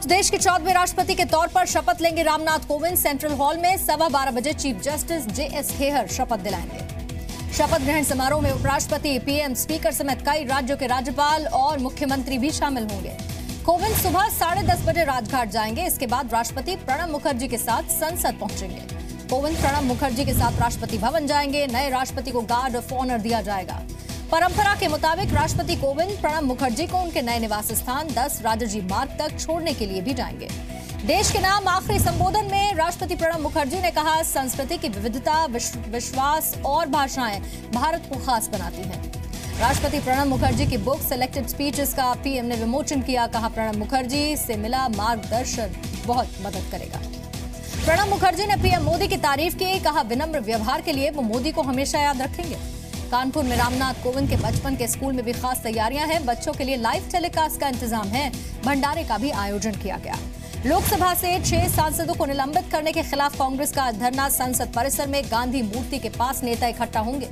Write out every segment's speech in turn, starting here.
आज देश के 14वें राष्ट्रपति के तौर पर शपथ लेंगे रामनाथ कोविंद। सेंट्रल हॉल में 12:15 बजे चीफ जस्टिस JS खेहर शपथ दिलाएंगे। शपथ ग्रहण समारोह में उपराष्ट्रपति, PM, स्पीकर समेत कई राज्यों के राज्यपाल और मुख्यमंत्री भी शामिल होंगे। कोविंद सुबह 10:30 बजे राजघाट जाएंगे। इसके बाद राष्ट्रपति प्रणब मुखर्जी के साथ संसद पहुंचेंगे। कोविंद प्रणब मुखर्जी के साथ राष्ट्रपति भवन जाएंगे। नए राष्ट्रपति को गार्ड ऑफ ऑनर दिया जाएगा। परंपरा के मुताबिक राष्ट्रपति कोविंद प्रणब मुखर्जी को उनके नए निवास स्थान 10 राजाजी मार्ग तक छोड़ने के लिए भी जाएंगे। देश के नाम आखिरी संबोधन में राष्ट्रपति प्रणब मुखर्जी ने कहा, संस्कृति की विविधता, विश्वास और भाषाएं भारत को खास बनाती हैं। राष्ट्रपति प्रणब मुखर्जी की बुक सेलेक्टेड स्पीचेस का PM ने विमोचन किया। कहा, प्रणब मुखर्जी से मिला मार्गदर्शन बहुत मदद करेगा। प्रणब मुखर्जी ने PM मोदी की तारीफ की। कहा, विनम्र व्यवहार के लिए वो मोदी को हमेशा याद रखेंगे। कानपुर में रामनाथ कोविंद के बचपन के स्कूल में भी खास तैयारियां हैं। बच्चों के लिए लाइव टेलीकास्ट का इंतजाम है। भंडारे का भी आयोजन किया गया। लोकसभा से 6 सांसदों को निलंबित करने के खिलाफ कांग्रेस का धरना। संसद परिसर में गांधी मूर्ति के पास नेता इकट्ठा होंगे।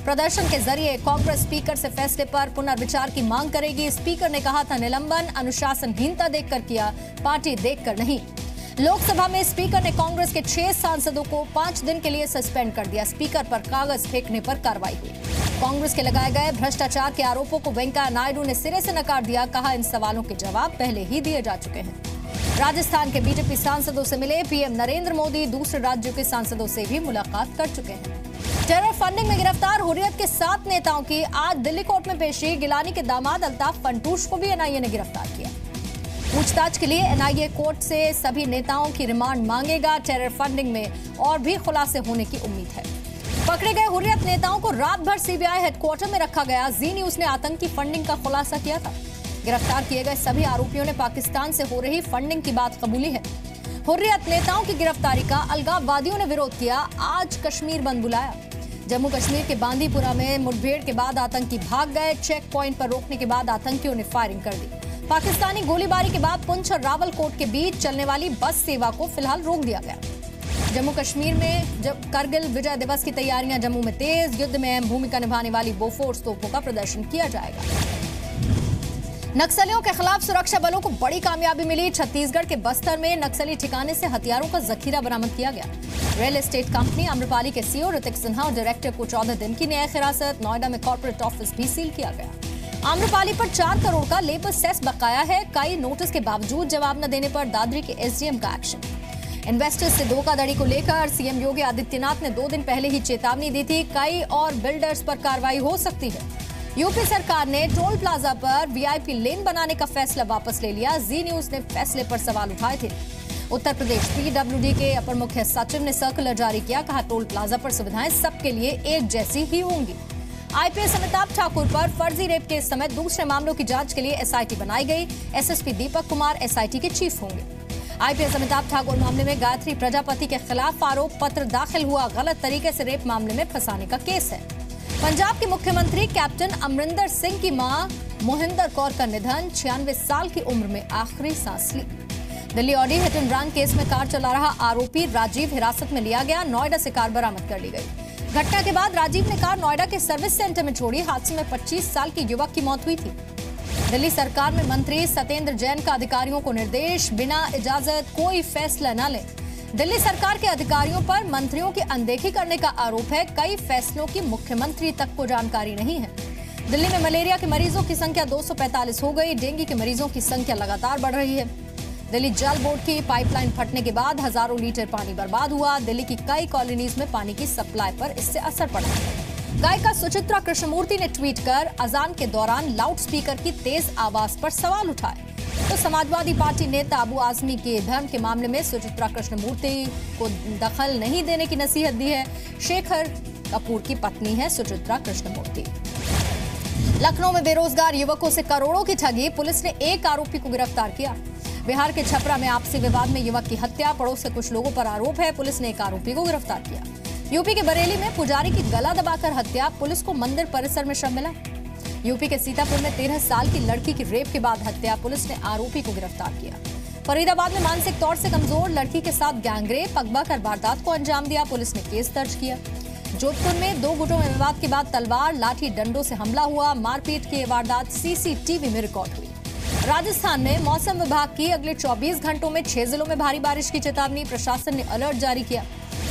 प्रदर्शन के जरिए कांग्रेस स्पीकर से फैसले पर पुनर्विचार की मांग करेगी। स्पीकर ने कहा था, निलंबन अनुशासनहीनता देखकर किया, पार्टी देखकर नहीं। लोकसभा में स्पीकर ने कांग्रेस के 6 सांसदों को 5 दिन के लिए सस्पेंड कर दिया। स्पीकर पर कागज फेंकने पर कार्रवाई हुई। कांग्रेस के लगाए गए भ्रष्टाचार के आरोपों को वेंकैया नायडू ने सिरे से नकार दिया। कहा, इन सवालों के जवाब पहले ही दिए जा चुके हैं। राजस्थान के बीजेपी सांसदों से मिले PM नरेंद्र मोदी। दूसरे राज्यों के सांसदों से भी मुलाकात कर चुके हैं। टेरर फंडिंग में गिरफ्तार हुर्रियत के 7 नेताओं की आज दिल्ली कोर्ट में पेशी। गिलानी के दामाद अल्ताफ फंटूश को भी NIA ने गिरफ्तार किया। पूछताछ के लिए NIA कोर्ट से सभी नेताओं की रिमांड मांगेगा। टेरर फंडिंग में और भी खुलासे होने की उम्मीद है। पकड़े गए हुर्रियत नेताओं को रात भर CBI हेडक्वार्टर में रखा गया। जी न्यूज ने आतंकी फंडिंग का खुलासा किया था। गिरफ्तार किए गए सभी आरोपियों ने पाकिस्तान से हो रही फंडिंग की बात कबूली है। हुर्रियत नेताओं की गिरफ्तारी का अलगाववादियों ने विरोध किया। आज कश्मीर बंद बुलाया। जम्मू कश्मीर के बांदीपुरा में मुठभेड़ के बाद आतंकी भाग गए। चेक पॉइंट पर रोकने के बाद आतंकियों ने फायरिंग कर दी। पाकिस्तानी गोलीबारी के बाद पुंछ और रावलकोट के बीच चलने वाली बस सेवा को फिलहाल रोक दिया गया। जम्मू कश्मीर में जब करगिल विजय दिवस की तैयारियां जम्मू में तेज। युद्ध में अहम भूमिका निभाने वाली बोफोर्स तोपों का प्रदर्शन किया जाएगा। नक्सलियों के खिलाफ सुरक्षा बलों को बड़ी कामयाबी मिली। छत्तीसगढ़ के बस्तर में नक्सली ठिकाने से हथियारों का जखीरा बरामद किया गया। रियल एस्टेट कंपनी आम्रपाली के CEO ऋतिक सिन्हा और डायरेक्टर को 14 दिन की न्यायिक हिरासत। नोएडा में कॉर्पोरेट ऑफिस भी सील किया गया। आम्रपाली पर 4 करोड़ का लेबर सेस बकाया है। कई नोटिस के बावजूद जवाब न देने पर दादरी के SDM का एक्शन। इन्वेस्टर्स से धोखाधड़ी को लेकर CM योगी आदित्यनाथ ने 2 दिन पहले ही चेतावनी दी थी। कई और बिल्डर्स पर कार्रवाई हो सकती है। यूपी सरकार ने टोल प्लाजा पर VIP लेन बनाने का फैसला वापस ले लिया। जी न्यूज ने फैसले पर सवाल उठाए थे। उत्तर प्रदेश PWD के अपर मुख्य सचिव ने सर्कुलर जारी किया। कहा, टोल प्लाजा पर सुविधाएं सबके लिए एक जैसी ही होंगी। IPS अमिताभ ठाकुर पर फर्जी रेप केस समेत दूसरे मामलों की जांच के लिए SIT बनाई गई। SSP दीपक कुमार SIT के चीफ होंगे। IPS अमिताभ ठाकुर मामले में गायत्री प्रजापति के खिलाफ आरोप पत्र दाखिल हुआ। गलत तरीके से रेप मामले में फंसाने का केस है। पंजाब के मुख्यमंत्री कैप्टन अमरिंदर सिंह की मां मोहिंदर कौर का निधन। 96 साल की उम्र में आखिरी सांस ली। Delhi Audi hit and run case में कार चला रहा आरोपी राजीव हिरासत में लिया गया। नोएडा से कार बरामद कर ली गई। घटना के बाद राजीव ने कार नोएडा के सर्विस सेंटर में छोड़ी। हादसे में 25 साल के युवक की मौत हुई थी। दिल्ली सरकार में मंत्री सत्येंद्र जैन का अधिकारियों को निर्देश, बिना इजाजत कोई फैसला न लें। दिल्ली सरकार के अधिकारियों पर मंत्रियों की अनदेखी करने का आरोप है। कई फैसलों की मुख्यमंत्री तक को जानकारी नहीं है। दिल्ली में मलेरिया के मरीजों की संख्या 245 हो गई। डेंगू के मरीजों की संख्या लगातार बढ़ रही है। दिल्ली जल बोर्ड की पाइपलाइन फटने के बाद हजारों लीटर पानी बर्बाद हुआ। दिल्ली की कई कॉलोनीज में पानी की सप्लाई पर इससे असर पड़ा। गायिका सुचित्रा कृष्णमूर्ति ने ट्वीट कर अजान के दौरान लाउडस्पीकर की तेज आवाज पर सवाल उठाए। तो समाजवादी पार्टी नेता अबू आजमी के धर्म के मामले में सुचित्रा कृष्णमूर्ति को दखल नहीं देने की नसीहत दी है। शेखर कपूर की पत्नी है सुचित्रा कृष्णमूर्ति। लखनऊ में बेरोजगार युवकों से करोड़ों की ठगी। पुलिस ने एक आरोपी को गिरफ्तार किया। बिहार के छपरा में आपसी विवाद में युवक की हत्या। पड़ोस से कुछ लोगों पर आरोप है। पुलिस ने एक आरोपी को गिरफ्तार किया। यूपी के बरेली में पुजारी की गला दबाकर हत्या। पुलिस को मंदिर परिसर में शव मिला। यूपी के सीतापुर में 13 साल की लड़की की रेप के बाद हत्या। पुलिस ने आरोपी को गिरफ्तार किया। फरीदाबाद में मानसिक तौर से कमजोर लड़की के साथ गैंगरेप, अगवा कर वारदात को अंजाम दिया। पुलिस ने केस दर्ज किया। जोधपुर में 2 गुटों में विवाद के बाद तलवार लाठी डंडों से हमला हुआ। मारपीट की वारदात CCTV में रिकॉर्ड हुई। राजस्थान में मौसम विभाग की अगले 24 घंटों में 6 जिलों में भारी बारिश की चेतावनी। प्रशासन ने अलर्ट जारी किया।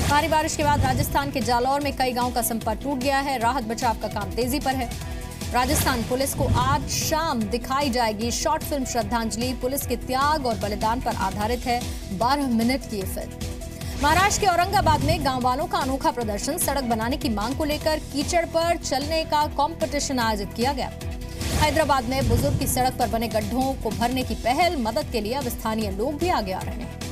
भारी बारिश के बाद राजस्थान के जालौर में कई गांवों का संपर्क टूट गया है। राहत बचाव का काम तेजी पर है। राजस्थान पुलिस को आज शाम दिखाई जाएगी शॉर्ट फिल्म श्रद्धांजलि। पुलिस के त्याग और बलिदान पर आधारित है 12 मिनट की ये फिल्म। महाराष्ट्र के औरंगाबाद में गांव वालों का अनोखा प्रदर्शन। सड़क बनाने की मांग को लेकर कीचड़ पर चलने का कंपटीशन आयोजित किया गया। हैदराबाद में बुजुर्ग की सड़क पर बने गड्ढों को भरने की पहल। मदद के लिए अब स्थानीय लोग भी आगे आ रहे हैं।